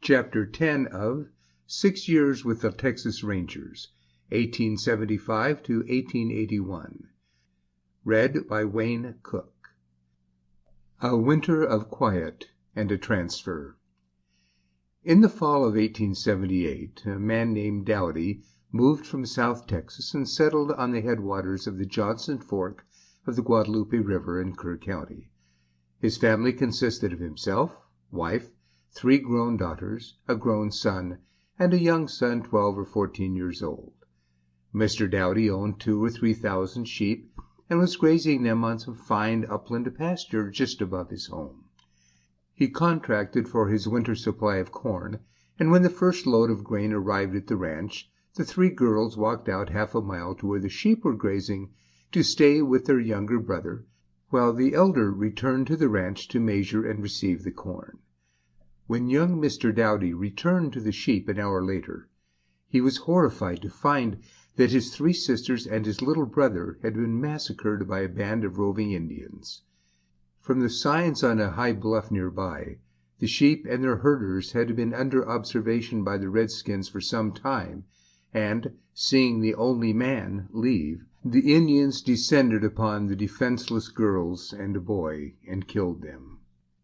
Chapter 10 of 6 Years with the Texas Rangers, 1875 to 1881. Read by Wayne Cooke. A Winter of Quiet and a Transfer. In the fall of 1878, a man named Dowdy moved from South Texas and settled on the headwaters of the Johnson Fork of the Guadalupe River in Cooke County. His family consisted of himself, wife, 3 grown daughters, a grown son, and a young son 12 or 14 years old. Mr. Dowdy owned 2,000 or 3,000 sheep and was grazing them on some fine upland pasture just above his home. He contracted for his winter supply of corn, and when the first load of grain arrived at the ranch, the 3 girls walked out half a mile to where the sheep were grazing to stay with their younger brother, while the elder returned to the ranch to measure and receive the corn. When young Mr. Dowdy returned to the sheep an hour later, he was horrified to find that his 3 sisters and his little brother had been massacred by a band of roving Indians. From the signs on a high bluff nearby, the sheep and their herders had been under observation by the redskins for some time, and, seeing the only man leave, the Indians descended upon the defenseless girls and boy and killed them.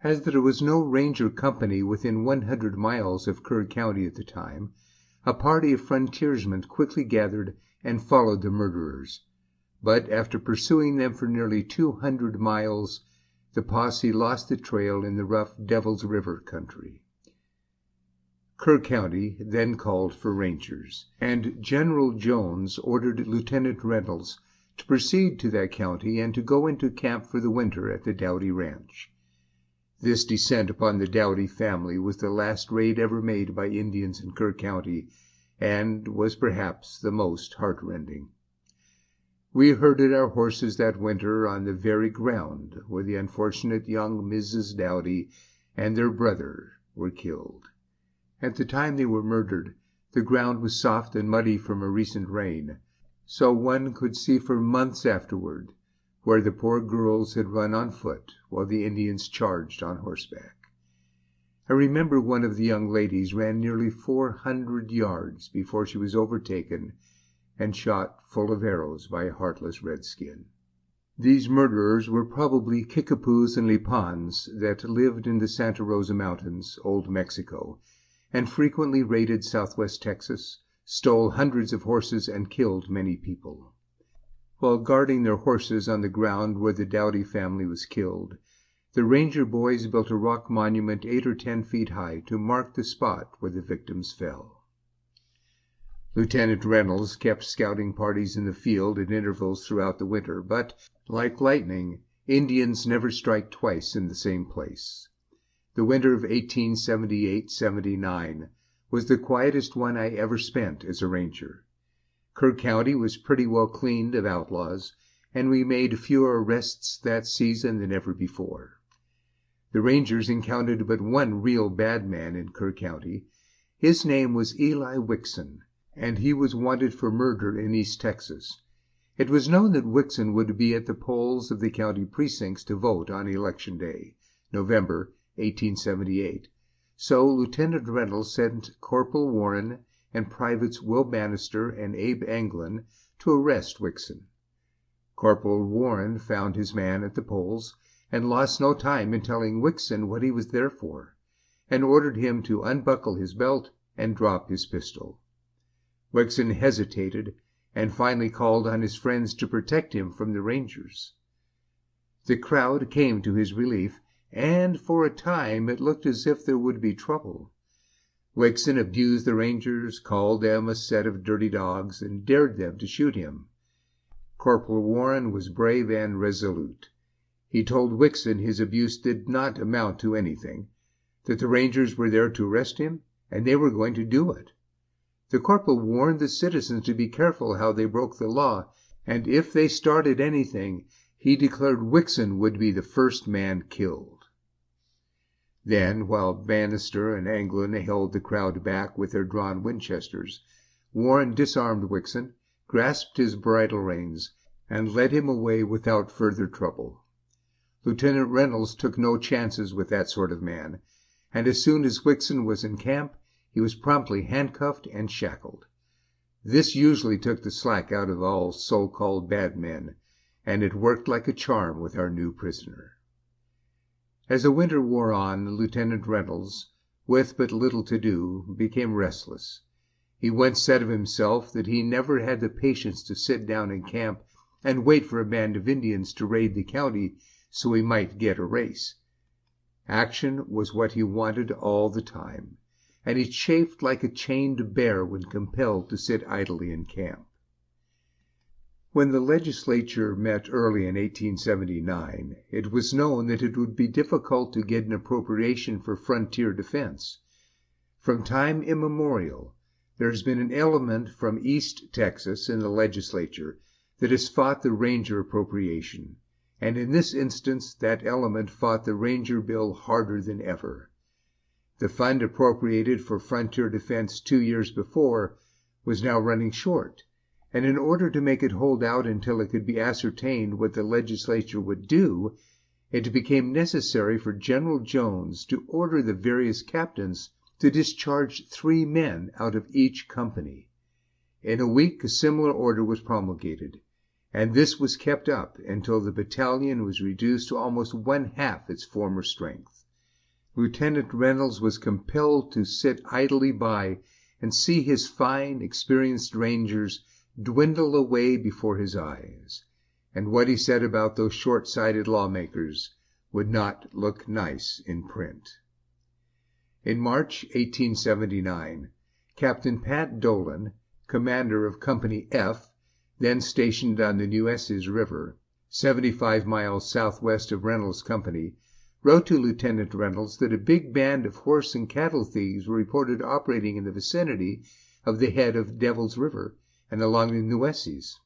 As there was no ranger company within 100 miles of Cooke County at the time, a party of frontiersmen quickly gathered and followed the murderers. But after pursuing them for nearly 200 miles, the posse lost the trail in the rough Devil's River country. Cooke County then called for rangers, and General Jones ordered Lieutenant Reynolds to proceed to that county and to go into camp for the winter at the Dowdy Ranch. This descent upon the Dowdy family was the last raid ever made by Indians in Cooke County, and was perhaps the most heartrending. We herded our horses that winter on the very ground where the unfortunate young Mrs. Dowdy and their brother were killed. At the time they were murdered, the ground was soft and muddy from a recent rain, so one could see for months afterward where the poor girls had run on foot while the Indians charged on horseback. I remember one of the young ladies ran nearly 400 yards before she was overtaken and shot full of arrows by a heartless redskin. These murderers were probably Kickapoos and Lipans that lived in the Santa Rosa Mountains, Old Mexico, and frequently raided southwest Texas, stole hundreds of horses, and killed many people. While guarding their horses on the ground where the Dowdy family was killed, the ranger boys built a rock monument 8 or 10 feet high to mark the spot where the victims fell. Lieutenant Reynolds kept scouting parties in the field at intervals throughout the winter, but, like lightning, Indians never strike twice in the same place. The winter of 1878-79 was the quietest one I ever spent as a ranger. Cooke County was pretty well cleaned of outlaws, and we made fewer arrests that season than ever before. The rangers encountered but one real bad man in Cooke County. His name was Eli Wixon, and he was wanted for murder in East Texas. It was known that Wixon would be at the polls of the county precincts to vote on Election Day, November 1878, so Lieutenant Reynolds sent Corporal Warren and Privates Will Bannister and Abe Anglin to arrest Wixon. Corporal Warren found his man at the polls, and lost no time in telling Wixon what he was there for, and ordered him to unbuckle his belt and drop his pistol. Wixon hesitated, and finally called on his friends to protect him from the rangers. The crowd came to his relief, and for a time it looked as if there would be trouble. Wixon abused the rangers, called them a set of dirty dogs, and dared them to shoot him. Corporal Warren was brave and resolute. He told Wixon his abuse did not amount to anything, that the rangers were there to arrest him, and they were going to do it. The corporal warned the citizens to be careful how they broke the law, and if they started anything, he declared Wixon would be the first man killed. Then, while Bannister and Anglin held the crowd back with their drawn Winchesters, Warren disarmed Wixon, grasped his bridle reins, and led him away without further trouble. Lieutenant Reynolds took no chances with that sort of man, and as soon as Wixon was in camp, he was promptly handcuffed and shackled. This usually took the slack out of all so-called bad men, and it worked like a charm with our new prisoner. As the winter wore on, Lieutenant Reynolds, with but little to do, became restless. He once said of himself that he never had the patience to sit down in camp and wait for a band of Indians to raid the county so he might get a race. Action was what he wanted all the time, and he chafed like a chained bear when compelled to sit idly in camp. When the legislature met early in 1879, it was known that it would be difficult to get an appropriation for frontier defense. From time immemorial, there has been an element from East Texas in the legislature that has fought the ranger appropriation, and in this instance that element fought the ranger bill harder than ever. The fund appropriated for frontier defense 2 years before was now running short, and in order to make it hold out until it could be ascertained what the legislature would do, it became necessary for General Jones to order the various captains to discharge 3 men out of each company. In a week a similar order was promulgated, and this was kept up until the battalion was reduced to almost 1/2 its former strength. Lieutenant Reynolds was compelled to sit idly by and see his fine, experienced rangers dwindle away before his eyes, and what he said about those short-sighted lawmakers would not look nice in print. In March 1879, Captain Pat Dolan, commander of Company F, then stationed on the Nueces River, 75 miles southwest of Reynolds' company, wrote to Lieutenant Reynolds that a big band of horse and cattle thieves were reported operating in the vicinity of the head of Devil's River and along the Nueces.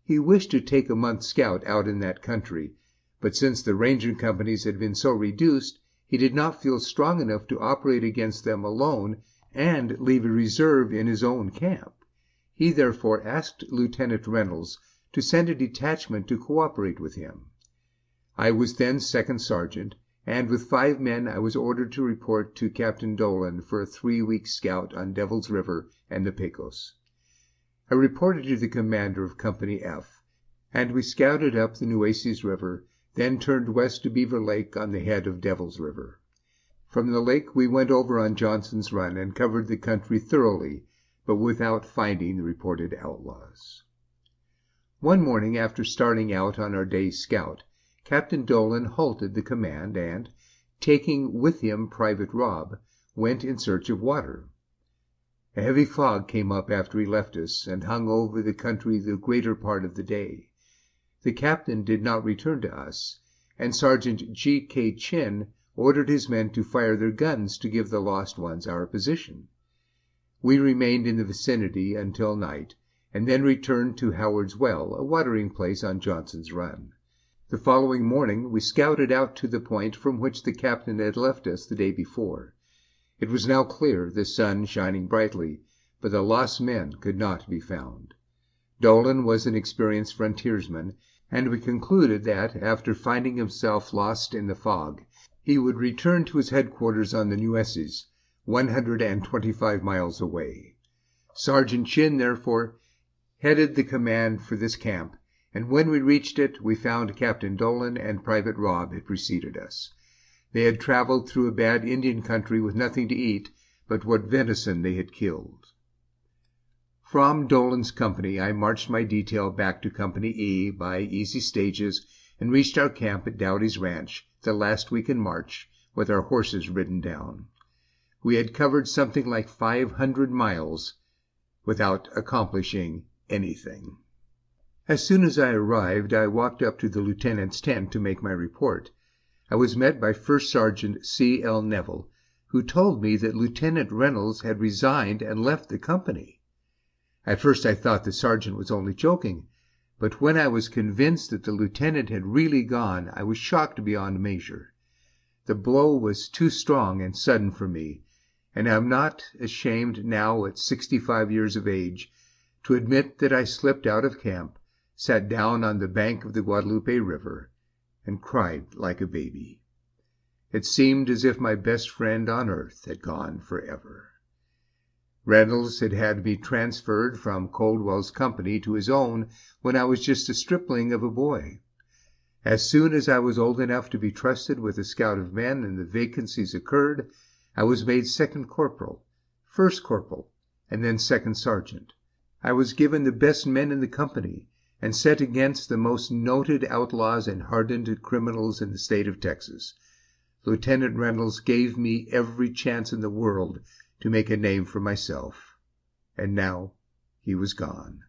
He wished to take a month's scout out in that country, but since the ranger companies had been so reduced, he did not feel strong enough to operate against them alone and leave a reserve in his own camp. He therefore asked Lieutenant Reynolds to send a detachment to cooperate with him. I was then second sergeant, and with 5 men I was ordered to report to Captain Dolan for a 3-week scout on Devil's River and the Pecos. I reported to the commander of Company F, and we scouted up the Nueces River, then turned west to Beaver Lake on the head of Devil's River. From the lake we went over on Johnson's Run and covered the country thoroughly, but without finding the reported outlaws. One morning after starting out on our day's scout, Captain Dolan halted the command and, taking with him Private Robb, went in search of water. A heavy fog came up after he left us and hung over the country the greater part of the day. The captain did not return to us, and Sergeant G.K. Chin ordered his men to fire their guns to give the lost ones our position. We remained in the vicinity until night, and then returned to Howard's Well, a watering place on Johnson's Run. The following morning we scouted out to the point from which the captain had left us the day before. It was now clear, the sun shining brightly, but the lost men could not be found. Dolan was an experienced frontiersman, and we concluded that, after finding himself lost in the fog, he would return to his headquarters on the Nueces, 125 miles away. Sergeant Chin, therefore, headed the command for this camp, and when we reached it, we found Captain Dolan and Private Robb had preceded us. They had traveled through a bad Indian country with nothing to eat but what venison they had killed. From Dolan's company I marched my detail back to Company E by easy stages and reached our camp at Dowdy's Ranch the last week in March with our horses ridden down. We had covered something like 500 miles without accomplishing anything. As soon as I arrived, I walked up to the lieutenant's tent to make my report. I was met by First Sergeant C. L. Neville, who told me that Lieutenant Reynolds had resigned and left the company. At first I thought the sergeant was only joking, but when I was convinced that the lieutenant had really gone, I was shocked beyond measure. The blow was too strong and sudden for me, and I am not ashamed now at 65 years of age to admit that I slipped out of camp, sat down on the bank of the Guadalupe River, and cried like a baby. It seemed as if my best friend on earth had gone forever. Reynolds had had me transferred from Coldwell's company to his own when I was just a stripling of a boy. As soon as I was old enough to be trusted with a scout of men and the vacancies occurred, I was made second corporal, first corporal, and then second sergeant. I was given the best men in the company and set against the most noted outlaws and hardened criminals in the state of Texas. Lieutenant Reynolds gave me every chance in the world to make a name for myself, and now he was gone.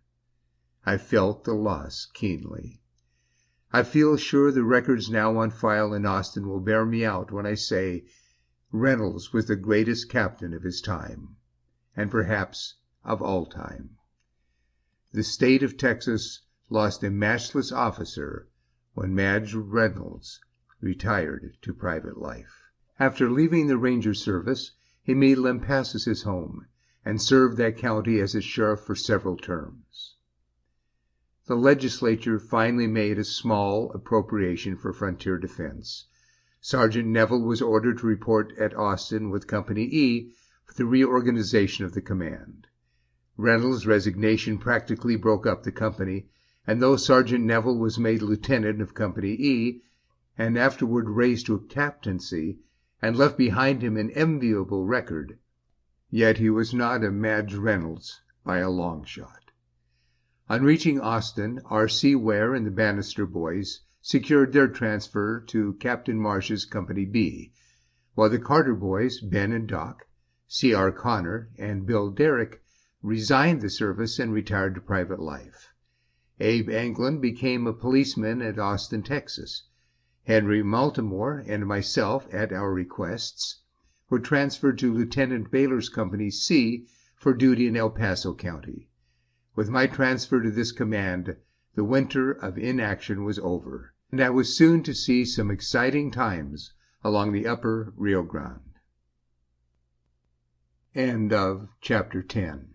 I felt the loss keenly. I feel sure the records now on file in Austin will bear me out when I say Reynolds was the greatest captain of his time, and perhaps of all time. The state of Texas lost a matchless officer when Madge Reynolds retired to private life. After leaving the Ranger service, he made Lampasas his home and served that county as its sheriff for several terms. The legislature finally made a small appropriation for frontier defense. Sergeant Neville was ordered to report at Austin with Company E for the reorganization of the command. Reynolds' resignation practically broke up the company, and though Sergeant Neville was made lieutenant of Company E, and afterward raised to a captaincy, and left behind him an enviable record, yet he was not a Madge Reynolds by a long shot. On reaching Austin, R.C. Ware and the Bannister boys secured their transfer to Captain Marsh's Company B, while the Carter boys, Ben and Doc, C.R. Connor, and Bill Derrick, resigned the service and retired to private life. Abe Anglin became a policeman at Austin, Texas. Henry Maltimore and myself, at our requests, were transferred to Lieutenant Baylor's Company C for duty in El Paso County. With my transfer to this command, the winter of inaction was over, and I was soon to see some exciting times along the upper Rio Grande. End of Chapter 10.